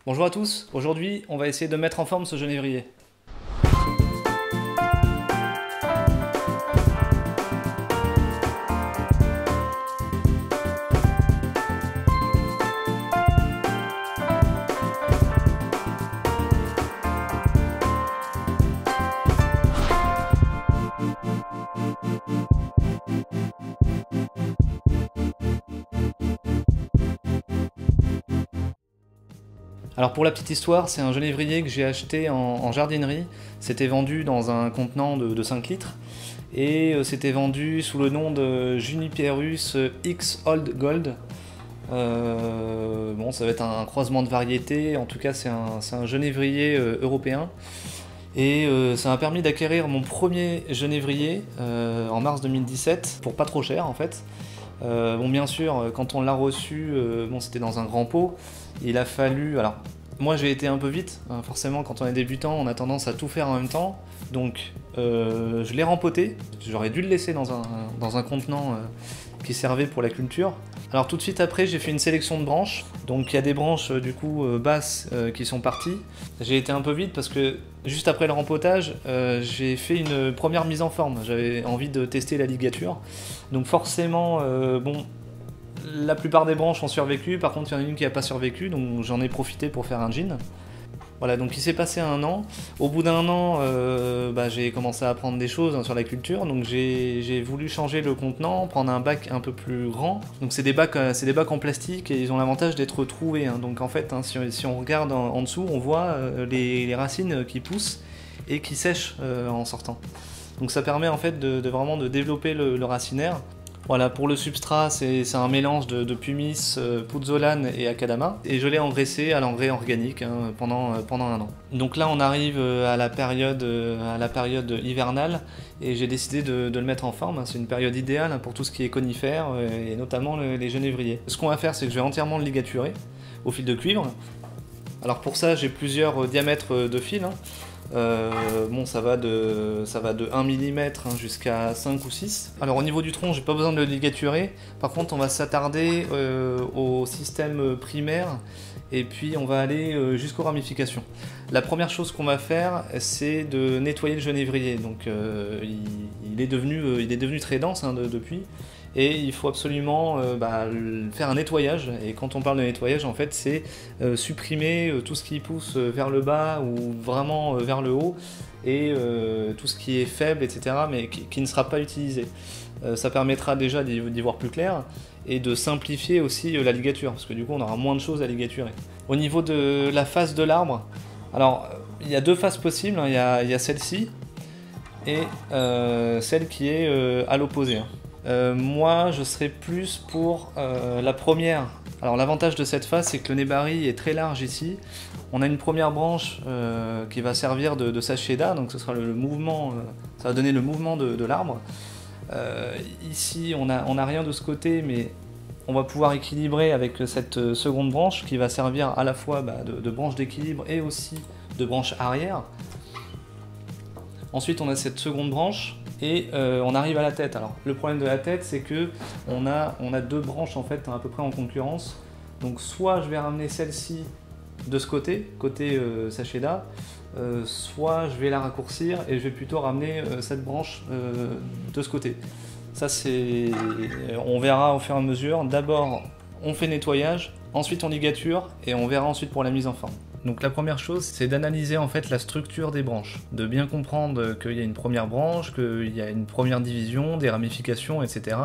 Bonjour à tous, aujourd'hui on va essayer de mettre en forme ce genévrier. Alors pour la petite histoire, c'est un genévrier que j'ai acheté en jardinerie. C'était vendu dans un contenant de 5 litres. Et c'était vendu sous le nom de Juniperus X Old Gold. Bon, ça va être un croisement de variétés. En tout cas, c'est un genévrier européen. Et ça m'a permis d'acquérir mon premier genévrier en mars 2017 pour pas trop cher en fait. Bon, bien sûr, quand on l'a reçu, bon, c'était dans un grand pot. Il a fallu. Alors, moi j'ai été un peu vite, hein, forcément, quand on est débutant, on a tendance à tout faire en même temps. Donc, je l'ai rempoté. J'aurais dû le laisser dans un contenant qui servait pour la culture. Alors, tout de suite après, j'ai fait une sélection de branches. Donc, il y a des branches du coup basses qui sont parties. J'ai été un peu vite parce que juste après le rempotage, j'ai fait une première mise en forme. J'avais envie de tester la ligature. Donc forcément, bon, la plupart des branches ont survécu. Par contre, il y en a une qui n'a pas survécu, donc j'en ai profité pour faire un jean. Voilà, donc il s'est passé un an. Au bout d'un an, j'ai commencé à apprendre des choses sur la culture. Donc j'ai voulu changer le contenant, prendre un bac un peu plus grand. Donc c'est des bacs en plastique et ils ont l'avantage d'être troués. Hein. Donc en fait, hein, si on regarde en dessous, on voit les racines qui poussent et qui sèchent en sortant. Donc ça permet en fait de vraiment de développer le racinaire. Voilà, pour le substrat, c'est un mélange de pumice, pouzzolane et akadama. Et je l'ai engraissé à l'engrais organique hein, pendant un an. Donc là, on arrive à la période hivernale et j'ai décidé de le mettre en forme. C'est une période idéale pour tout ce qui est conifères et notamment les genévriers. Ce qu'on va faire, c'est que je vais entièrement le ligaturer au fil de cuivre. Alors pour ça, j'ai plusieurs diamètres de fil. Hein. Bon, ça va de 1 mm jusqu'à 5 ou 6. Alors au niveau du tronc, j'ai pas besoin de le ligaturer. Par contre, on va s'attarder au système primaire et puis on va aller jusqu'aux ramifications. La première chose qu'on va faire, c'est de nettoyer le genévrier. Donc il est devenu très dense hein, depuis. Et il faut absolument faire un nettoyage. Et quand on parle de nettoyage, en fait, c'est supprimer tout ce qui pousse vers le bas ou vraiment vers le haut et tout ce qui est faible, etc., mais qui ne sera pas utilisé. Ça permettra déjà d'y voir plus clair et de simplifier aussi la ligature, parce que du coup, on aura moins de choses à ligaturer. Au niveau de la face de l'arbre, alors il y a deux faces possibles. Hein. Il y a celle-ci et celle qui est à l'opposé. Hein. Moi, je serais plus pour la première. Alors l'avantage de cette face, c'est que le nébari est très large ici. On a une première branche qui va servir de sacheda, donc ce sera le mouvement, ça va donner le mouvement de l'arbre. Ici, on a rien de ce côté, mais on va pouvoir équilibrer avec cette seconde branche qui va servir à la fois de branche d'équilibre et aussi de branche arrière. Ensuite, on a cette seconde branche. Et on arrive à la tête. Alors le problème de la tête, c'est que on a deux branches en fait à peu près en concurrence. Donc soit je vais ramener celle-ci de ce côté sacheda, soit je vais la raccourcir et je vais plutôt ramener cette branche de ce côté. Ça on verra au fur et à mesure. D'abord on fait nettoyage, ensuite on ligature et on verra ensuite pour la mise en forme. Donc la première chose, c'est d'analyser en fait la structure des branches, de bien comprendre qu'il y a une première branche, qu'il y a une première division, des ramifications, etc.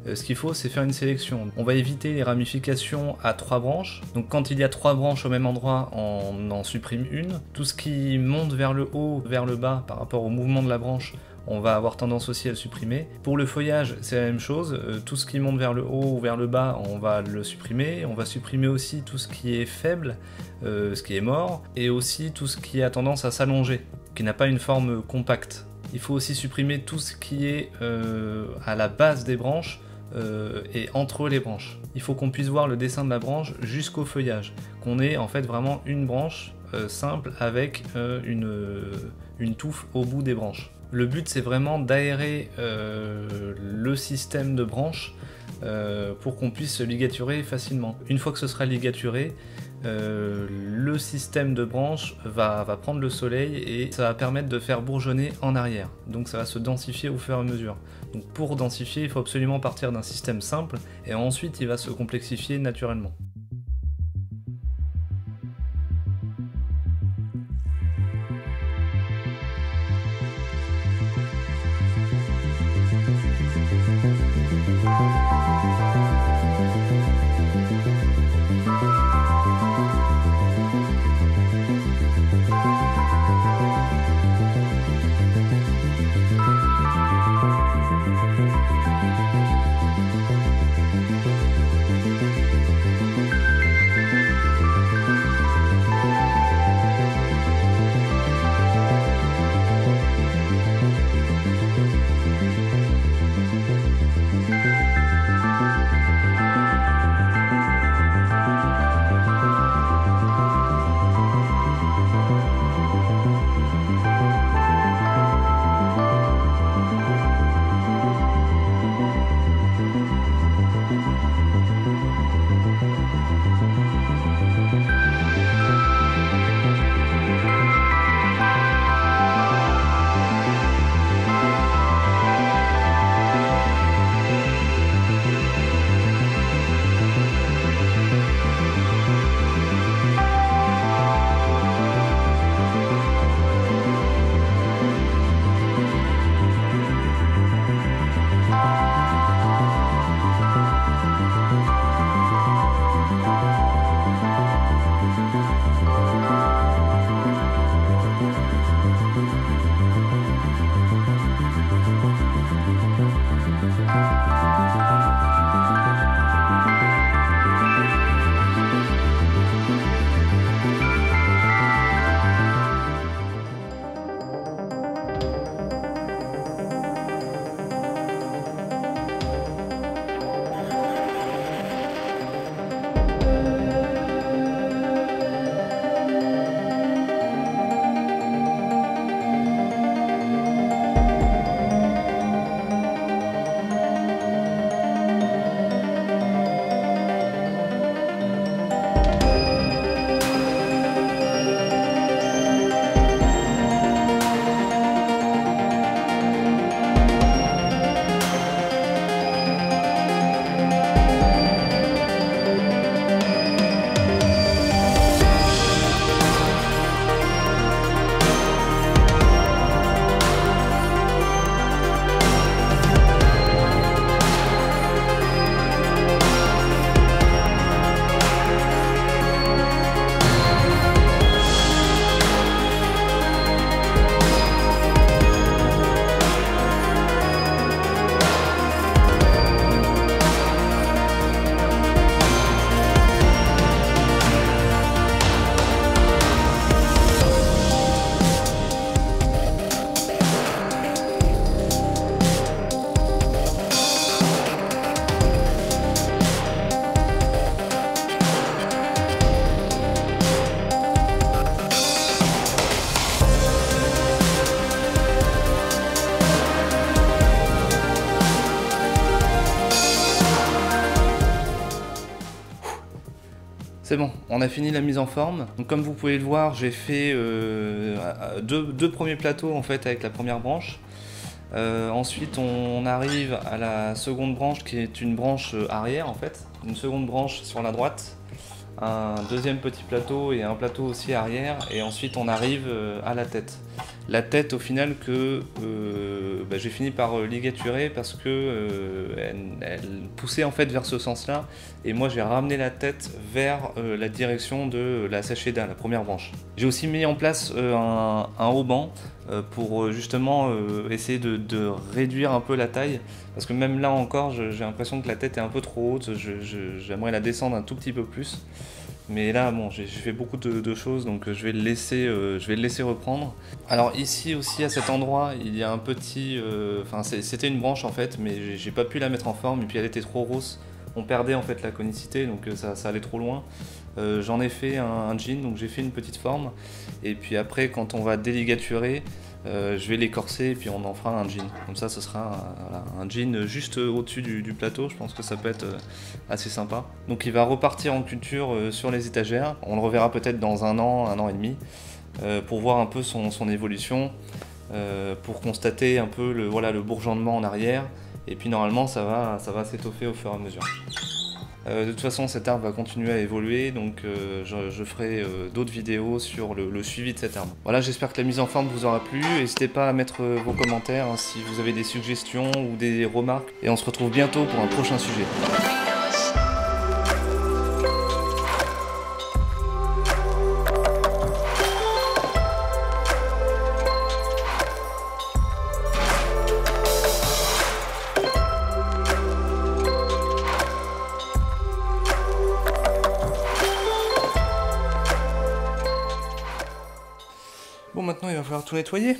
Ce qu'il faut, c'est faire une sélection. On va éviter les ramifications à 3 branches. Donc quand il y a 3 branches au même endroit, on en supprime une. Tout ce qui monte vers le haut, vers le bas, par rapport au mouvement de la branche, on va avoir tendance aussi à le supprimer. Pour le feuillage, c'est la même chose. Tout ce qui monte vers le haut ou vers le bas, on va le supprimer. On va supprimer aussi tout ce qui est faible, ce qui est mort, et aussi tout ce qui a tendance à s'allonger, qui n'a pas une forme compacte. Il faut aussi supprimer tout ce qui est à la base des branches et entre les branches. Il faut qu'on puisse voir le dessin de la branche jusqu'au feuillage, qu'on ait en fait vraiment une branche simple avec une touffe au bout des branches. Le but, c'est vraiment d'aérer le système de branches pour qu'on puisse ligaturer facilement. Une fois que ce sera ligaturé, le le système de branches va prendre le soleil et ça va permettre de faire bourgeonner en arrière. Donc ça va se densifier au fur et à mesure. Donc pour densifier, il faut absolument partir d'un système simple et ensuite il va se complexifier naturellement. C'est bon, on a fini la mise en forme. Donc comme vous pouvez le voir, j'ai fait deux premiers plateaux en fait avec la première branche. Ensuite on arrive à la seconde branche qui est une branche arrière en fait. Une seconde branche sur la droite. Un deuxième petit plateau et un plateau aussi arrière. Et ensuite on arrive à la tête. La tête au final que j'ai fini par ligaturer parce que elle poussait en fait vers ce sens-là et moi j'ai ramené la tête vers la direction de la Sacheda, la première branche. J'ai aussi mis en place un haut-banc pour justement essayer de réduire un peu la taille parce que même là encore j'ai l'impression que la tête est un peu trop haute, j'aimerais la descendre un tout petit peu plus. Mais là, bon, j'ai fait beaucoup de choses, donc je vais le laisser reprendre. Alors ici aussi, à cet endroit, il y a un petit... c'était une branche en fait, mais j'ai pas pu la mettre en forme, et puis elle était trop grosse on perdait en fait la conicité, donc ça allait trop loin. J'en ai fait un jean, donc j'ai fait une petite forme, et puis après quand on va déligaturer, je vais l'écorcer et puis on en fera un jean. Comme ça, ce sera voilà, un jean juste au-dessus du plateau. Je pense que ça peut être assez sympa. Donc il va repartir en culture sur les étagères. On le reverra peut-être dans un an et demi, pour voir un peu son évolution, pour constater un peu le bourgeonnement en arrière. Et puis normalement, ça va s'étoffer au fur et à mesure. De toute façon, cet arbre va continuer à évoluer, donc je ferai d'autres vidéos sur le suivi de cet arbre. Voilà, j'espère que la mise en forme vous aura plu. N'hésitez pas à mettre vos commentaires hein, si vous avez des suggestions ou des remarques. Et on se retrouve bientôt pour un prochain sujet. Bon, maintenant il va falloir tout nettoyer.